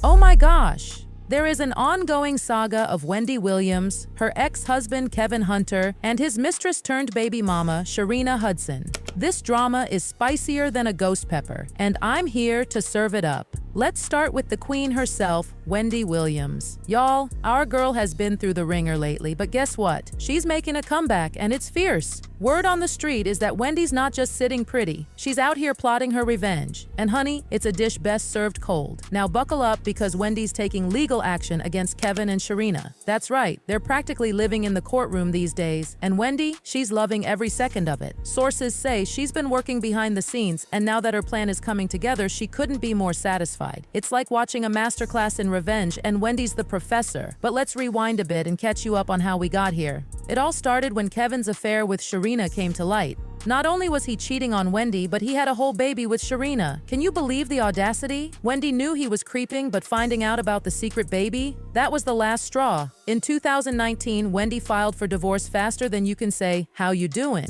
Oh my gosh! There is an ongoing saga of Wendy Williams, her ex-husband Kevin Hunter, and his mistress-turned-baby mama, Sharina Hudson. This drama is spicier than a ghost pepper, and I'm here to serve it up. Let's start with the queen herself, Wendy Williams. Y'all, our girl has been through the ringer lately, but guess what? She's making a comeback, and it's fierce. Word on the street is that Wendy's not just sitting pretty. She's out here plotting her revenge. And honey, it's a dish best served cold. Now buckle up because Wendy's taking legal action against Kevin and Sharina. That's right, they're practically living in the courtroom these days. And Wendy, she's loving every second of it. Sources say she's been working behind the scenes, and now that her plan is coming together, she couldn't be more satisfied. It's like watching a masterclass in revenge, and Wendy's the professor. But let's rewind a bit and catch you up on how we got here. It all started when Kevin's affair with Sharina came to light. Not only was he cheating on Wendy, but he had a whole baby with Sharina. Can you believe the audacity? Wendy knew he was creeping, but finding out about the secret baby? That was the last straw. In 2019, Wendy filed for divorce faster than you can say, "How you doing?"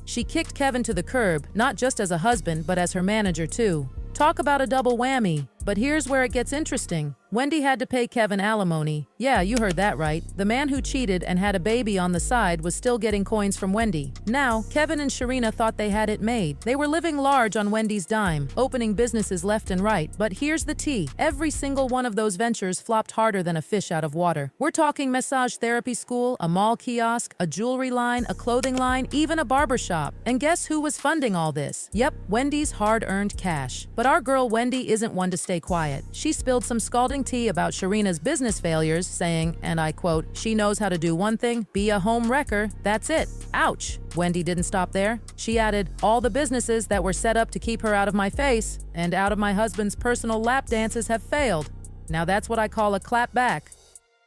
She kicked Kevin to the curb, not just as a husband, but as her manager too. Talk about a double whammy. But here's where it gets interesting. Wendy had to pay Kevin alimony. Yeah, you heard that right. The man who cheated and had a baby on the side was still getting coins from Wendy. Now, Kevin and Sharina thought they had it made. They were living large on Wendy's dime, opening businesses left and right. But here's the tea. Every single one of those ventures flopped harder than a fish out of water. We're talking massage therapy school, a mall kiosk, a jewelry line, a clothing line, even a barbershop. And guess who was funding all this? Yep, Wendy's hard-earned cash. But our girl Wendy isn't one to stay quiet. She spilled some scalding tea about Sharina's business failures, saying, and I quote, "She knows how to do one thing, be a home wrecker, that's it." Ouch! Wendy didn't stop there. She added, "All the businesses that were set up to keep her out of my face and out of my husband's personal lap dances have failed." Now that's what I call a clap back.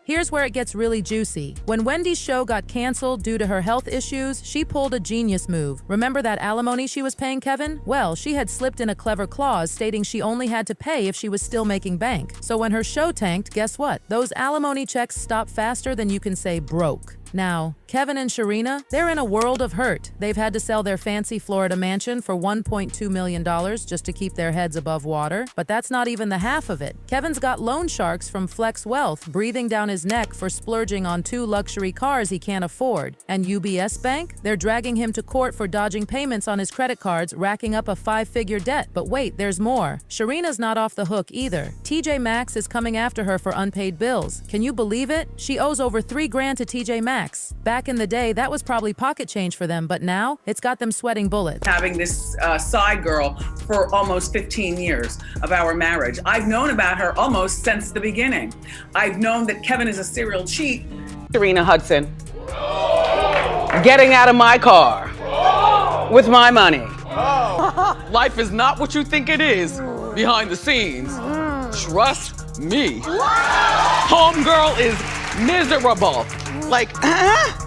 Here's where it gets really juicy. When Wendy's show got canceled due to her health issues, she pulled a genius move. Remember that alimony she was paying Kevin? Well, she had slipped in a clever clause stating she only had to pay if she was still making bank. So when her show tanked, guess what? Those alimony checks stopped faster than you can say broke. Now, Kevin and Sharina, they're in a world of hurt. They've had to sell their fancy Florida mansion for $1.2 million just to keep their heads above water. But that's not even the half of it. Kevin's got loan sharks from Flex Wealth breathing down his neck for splurging on 2 luxury cars he can't afford. And UBS Bank? They're dragging him to court for dodging payments on his credit cards, racking up a 5-figure debt. But wait, there's more. Sharina's not off the hook either. TJ Maxx is coming after her for unpaid bills. Can you believe it? She owes over $3,000 to TJ Maxx. Back in the day, that was probably pocket change for them, but now it's got them sweating bullets. Having this side girl for almost 15 years of our marriage. I've known about her almost since the beginning. I've known that Kevin is a serial cheat. Sharina Hudson, getting out of my car with my money. Life is not what you think it is behind the scenes. Trust me. Homegirl is miserable. Like, That's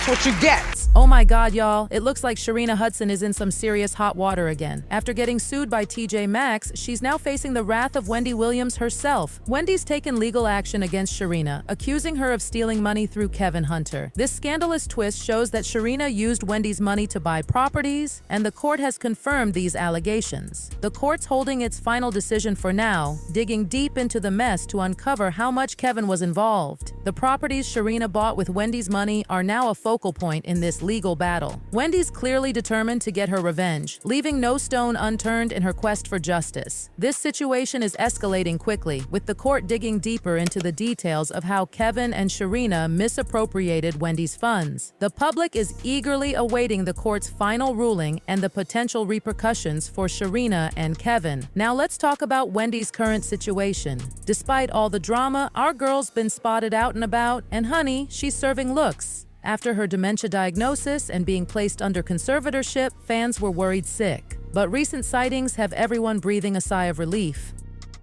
what you get. Oh my God, y'all. It looks like Sharina Hudson is in some serious hot water again. After getting sued by TJ Maxx, she's now facing the wrath of Wendy Williams herself. Wendy's taken legal action against Sharina, accusing her of stealing money through Kevin Hunter. This scandalous twist shows that Sharina used Wendy's money to buy properties, and the court has confirmed these allegations. The court's holding its final decision for now, digging deep into the mess to uncover how much Kevin was involved. The properties Sharina bought with Wendy's money are now a focal point in this legal battle. Wendy's clearly determined to get her revenge, leaving no stone unturned in her quest for justice. This situation is escalating quickly, with the court digging deeper into the details of how Kevin and Sharina misappropriated Wendy's funds. The public is eagerly awaiting the court's final ruling and the potential repercussions for Sharina and Kevin. Now let's talk about Wendy's current situation. Despite all the drama, our girl's been spotted out and about, and honey, she's serving looks. After her dementia diagnosis and being placed under conservatorship, fans were worried sick. But recent sightings have everyone breathing a sigh of relief.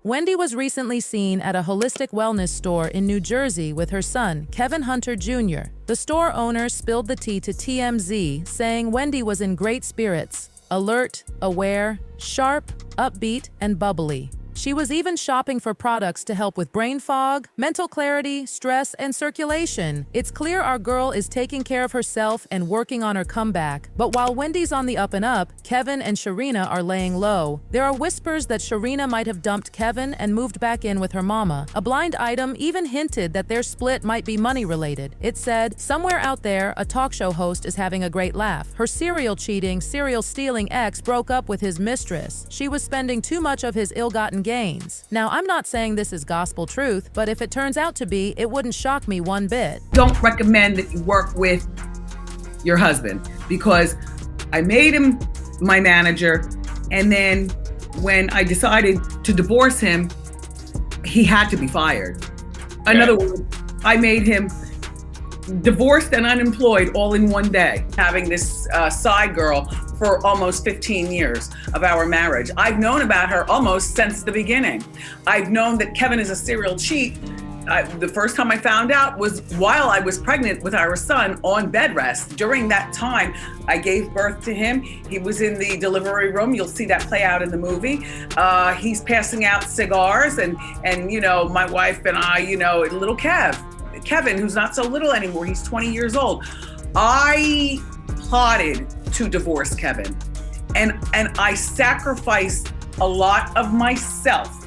Wendy was recently seen at a holistic wellness store in New Jersey with her son, Kevin Hunter Jr. The store owner spilled the tea to TMZ, saying Wendy was in great spirits, alert, aware, sharp, upbeat, and bubbly. She was even shopping for products to help with brain fog, mental clarity, stress, and circulation. It's clear our girl is taking care of herself and working on her comeback. But while Wendy's on the up and up, Kevin and Sharina are laying low. There are whispers that Sharina might have dumped Kevin and moved back in with her mama. A blind item even hinted that their split might be money-related. It said, somewhere out there, a talk show host is having a great laugh. Her serial-cheating, serial-stealing ex broke up with his mistress. She was spending too much of his ill-gotten gains. Now, I'm not saying this is gospel truth, but if it turns out to be, it wouldn't shock me one bit. Don't recommend that you work with your husband, because I made him my manager, and then when I decided to divorce him, he had to be fired. In other words, I made him divorced and unemployed all in one day. Having this side girl for almost 15 years of our marriage. I've known about her almost since the beginning. I've known that Kevin is a serial cheat. The first time I found out was while I was pregnant with our son on bed rest. During that time, I gave birth to him. He was in the delivery room. You'll see that play out in the movie. He's passing out cigars, and you know, my wife and I, you know, little Kevin, who's not so little anymore, he's 20 years old. I plotted to divorce Kevin, and I sacrificed a lot of myself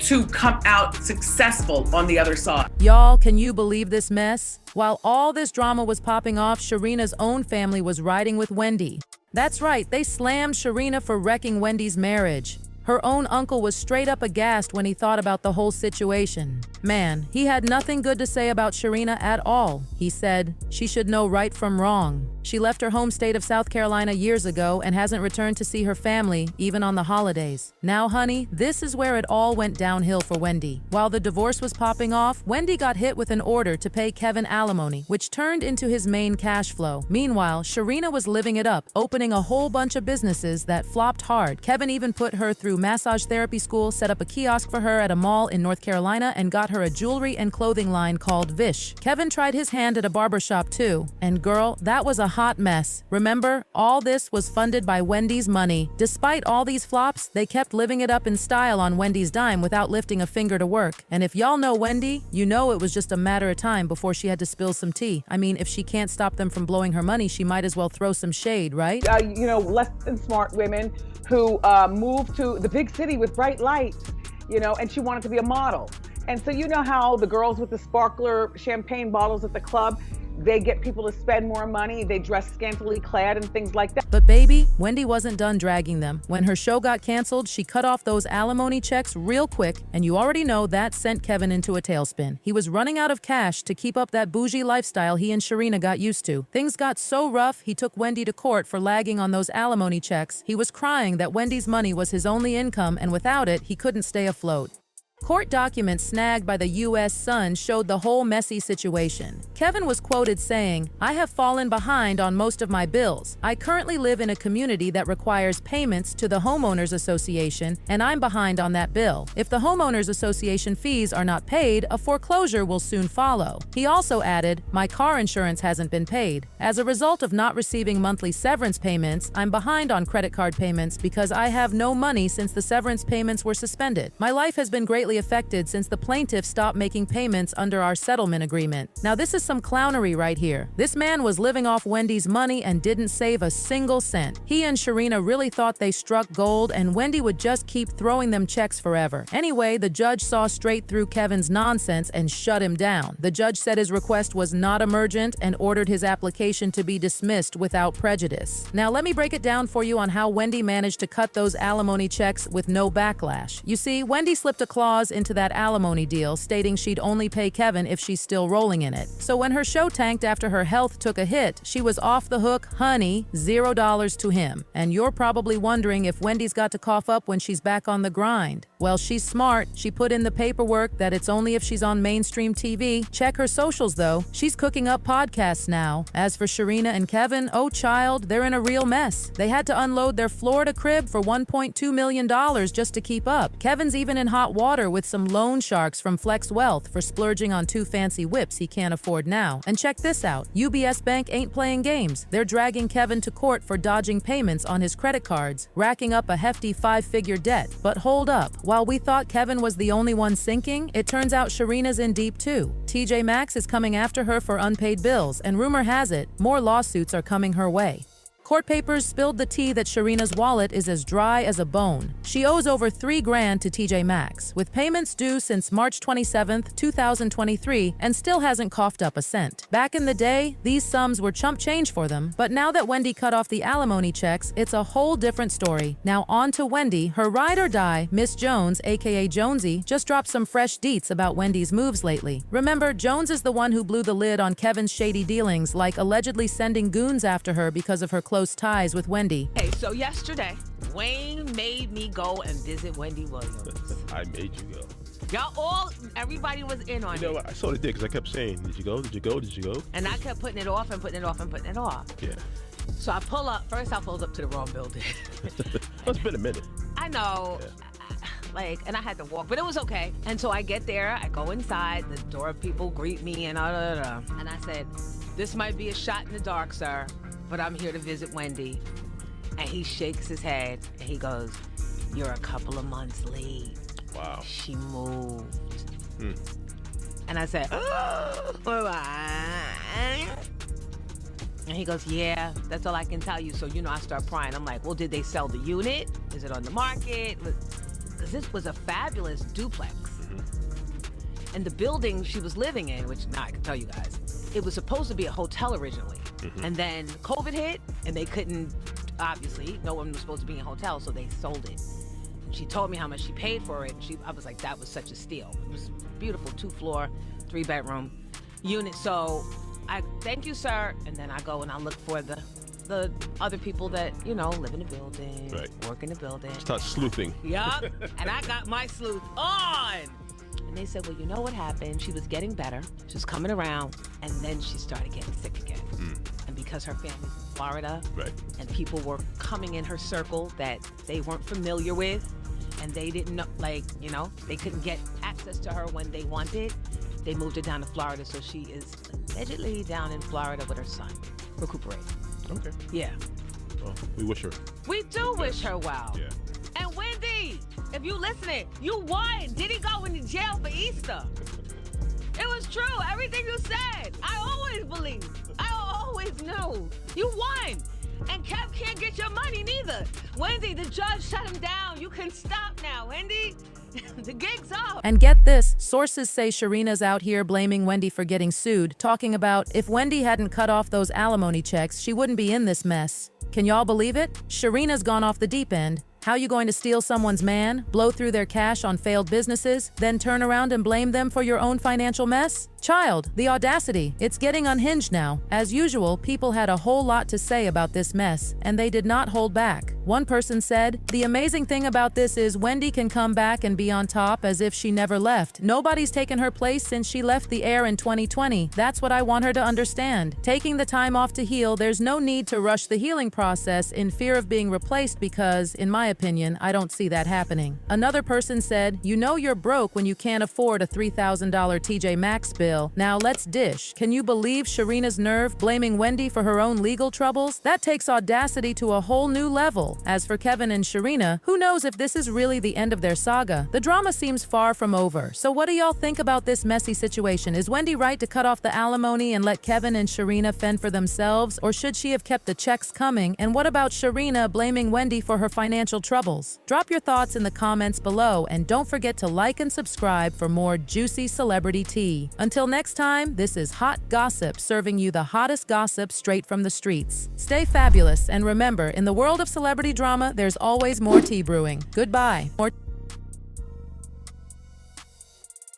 to come out successful on the other side. Y'all, can you believe this mess? While all this drama was popping off, Sharina's own family was riding with Wendy. That's right, they slammed Sharina for wrecking Wendy's marriage. Her own uncle was straight up aghast when he thought about the whole situation. Man, he had nothing good to say about Sharina at all. He said, she should know right from wrong. She left her home state of South Carolina years ago and hasn't returned to see her family, even on the holidays. Now, honey, this is where it all went downhill for Wendy. While the divorce was popping off, Wendy got hit with an order to pay Kevin alimony, which turned into his main cash flow. Meanwhile, Sharina was living it up, opening a whole bunch of businesses that flopped hard. Kevin even put her through massage therapy school, set up a kiosk for her at a mall in North Carolina, and got her a jewelry and clothing line called Vish. Kevin tried his hand at a barbershop too, and girl, that was a hot mess. Remember, all this was funded by Wendy's money. Despite all these flops, they kept living it up in style on Wendy's dime without lifting a finger to work. And if y'all know Wendy, you know it was just a matter of time before she had to spill some tea. I mean, if she can't stop them from blowing her money, she might as well throw some shade, right? You know, less than smart women who moved to the big city with bright lights, you know, and she wanted to be a model. And so you know how the girls with the sparkler champagne bottles at the club, they get people to spend more money, they dress scantily clad and things like that. But baby, Wendy wasn't done dragging them. When her show got canceled, she cut off those alimony checks real quick, and you already know that sent Kevin into a tailspin. He was running out of cash to keep up that bougie lifestyle he and Sharina got used to. Things got so rough, he took Wendy to court for lagging on those alimony checks. He was crying that Wendy's money was his only income, and without it, he couldn't stay afloat. Court documents snagged by the U.S. Sun showed the whole messy situation. Kevin was quoted saying, "I have fallen behind on most of my bills. I currently live in a community that requires payments to the Homeowners Association, and I'm behind on that bill. If the Homeowners Association fees are not paid, a foreclosure will soon follow." He also added, "My car insurance hasn't been paid. As a result of not receiving monthly severance payments, I'm behind on credit card payments because I have no money since the severance payments were suspended. My life has been greatly affected since the plaintiff stopped making payments under our settlement agreement." Now this is some clownery right here. This man was living off Wendy's money and didn't save a single cent. He and Sharina really thought they struck gold, and Wendy would just keep throwing them checks forever. Anyway, the judge saw straight through Kevin's nonsense and shut him down. The judge said his request was not emergent and ordered his application to be dismissed without prejudice. Now let me break it down for you on how Wendy managed to cut those alimony checks with no backlash. You see, Wendy slipped a clause into that alimony deal stating she'd only pay Kevin if she's still rolling in it. So when her show tanked after her health took a hit, she was off the hook, honey, $0 to him. And you're probably wondering if Wendy's got to cough up when she's back on the grind. Well, she's smart. She put in the paperwork that it's only if she's on mainstream TV. Check her socials though. She's cooking up podcasts now. As for Sharina and Kevin, oh child, they're in a real mess. They had to unload their Florida crib for $1.2 million just to keep up. Kevin's even in hot water with some loan sharks from Flex Wealth for splurging on 2 fancy whips he can't afford now. And check this out, UBS Bank ain't playing games. They're dragging Kevin to court for dodging payments on his credit cards, racking up a hefty 5-figure debt. But hold up, while we thought Kevin was the only one sinking, it turns out Sharina's in deep too. TJ Maxx is coming after her for unpaid bills, and rumor has it, more lawsuits are coming her way. Court papers spilled the tea that Sharina's wallet is as dry as a bone. She owes over $3 grand to TJ Maxx, with payments due since March 27, 2023, and still hasn't coughed up a cent. Back in the day, these sums were chump change for them, but now that Wendy cut off the alimony checks, it's a whole different story. Now on to Wendy. Her ride or die, Miss Jones, aka Jonesy, just dropped some fresh deets about Wendy's moves lately. Remember, Jones is the one who blew the lid on Kevin's shady dealings, like allegedly sending goons after her because of her close ties with Wendy. Hey, so yesterday, Wayne made me go and visit Wendy Williams. I made you go. Everybody was in on You know it. what? I sort of did because I kept saying, did you go? Did you go? Did you go? And I kept putting it off and putting it off and putting it off. Yeah. So I pull up. First, I pulled up to the wrong building. It's been a minute. I know. Yeah. And I had to walk, but it was okay. And so I get there, I go inside, the door people greet me and and I said, this might be a shot in the dark, sir, but I'm here to visit Wendy. And he shakes his head and he goes, you're a couple of months late. Wow. She moved. And I said, and he goes, yeah, that's all I can tell you. So, I start prying. I'm like, well, did they sell the unit? Is it on the market? Because this was a fabulous duplex. And the building she was living in, which now I can tell you guys, it was supposed to be a hotel originally. And then COVID hit and they couldn't, obviously, no one was supposed to be in a hotel, so they sold it. And she told me how much she paid for it. And I was like, that was such a steal. It was beautiful, 2-floor, 3-bedroom unit. So I thank you, sir. And then I go and I look for the other people that, live in the building, work in the building. Start sleuthing. Yup. And I got my sleuth on. And they said, well, you know what happened? She was getting better. She was coming around. And then she started getting sick again. And because her family's in Florida, and people were coming in her circle that they weren't familiar with, and they didn't know, they couldn't get access to her when they wanted, they moved her down to Florida. So she is allegedly down in Florida with her son, recuperating. Okay. Yeah. Well, we wish her. We do wish her well. Yeah. And Wendy, if you listening, you won. Diddy go into jail for Easter. It was true. Everything you said. I always believed. I always knew. You won. And Kev can't get your money neither. Wendy, the judge shut him down. You can stop now, Wendy. The gig's up. And get this, sources say Sharina's out here blaming Wendy for getting sued, talking about if Wendy hadn't cut off those alimony checks, she wouldn't be in this mess. Can y'all believe it? Sharina's gone off the deep end. How you going to steal someone's man, blow through their cash on failed businesses, then turn around and blame them for your own financial mess? Child, the audacity. It's getting unhinged now. As usual, people had a whole lot to say about this mess, and they did not hold back. One person said, the amazing thing about this is Wendy can come back and be on top as if she never left. Nobody's taken her place since she left the air in 2020. That's what I want her to understand. Taking the time off to heal, there's no need to rush the healing process in fear of being replaced because, in my opinion, I don't see that happening. Another person said, you know you're broke when you can't afford a $3,000 TJ Maxx bill. Now let's dish. Can you believe Sharina's nerve blaming Wendy for her own legal troubles? That takes audacity to a whole new level. As for Kevin and Sharina, who knows if this is really the end of their saga? The drama seems far from over. So what do y'all think about this messy situation? Is Wendy right to cut off the alimony and let Kevin and Sharina fend for themselves? Or should she have kept the checks coming? And what about Sharina blaming Wendy for her financial troubles? Drop your thoughts in the comments below and don't forget to like and subscribe for more juicy celebrity tea. Until next time, this is Hot Gossip, serving you the hottest gossip straight from the streets. Stay fabulous, and remember, in the world of celebrity drama, there's always more tea brewing. Goodbye.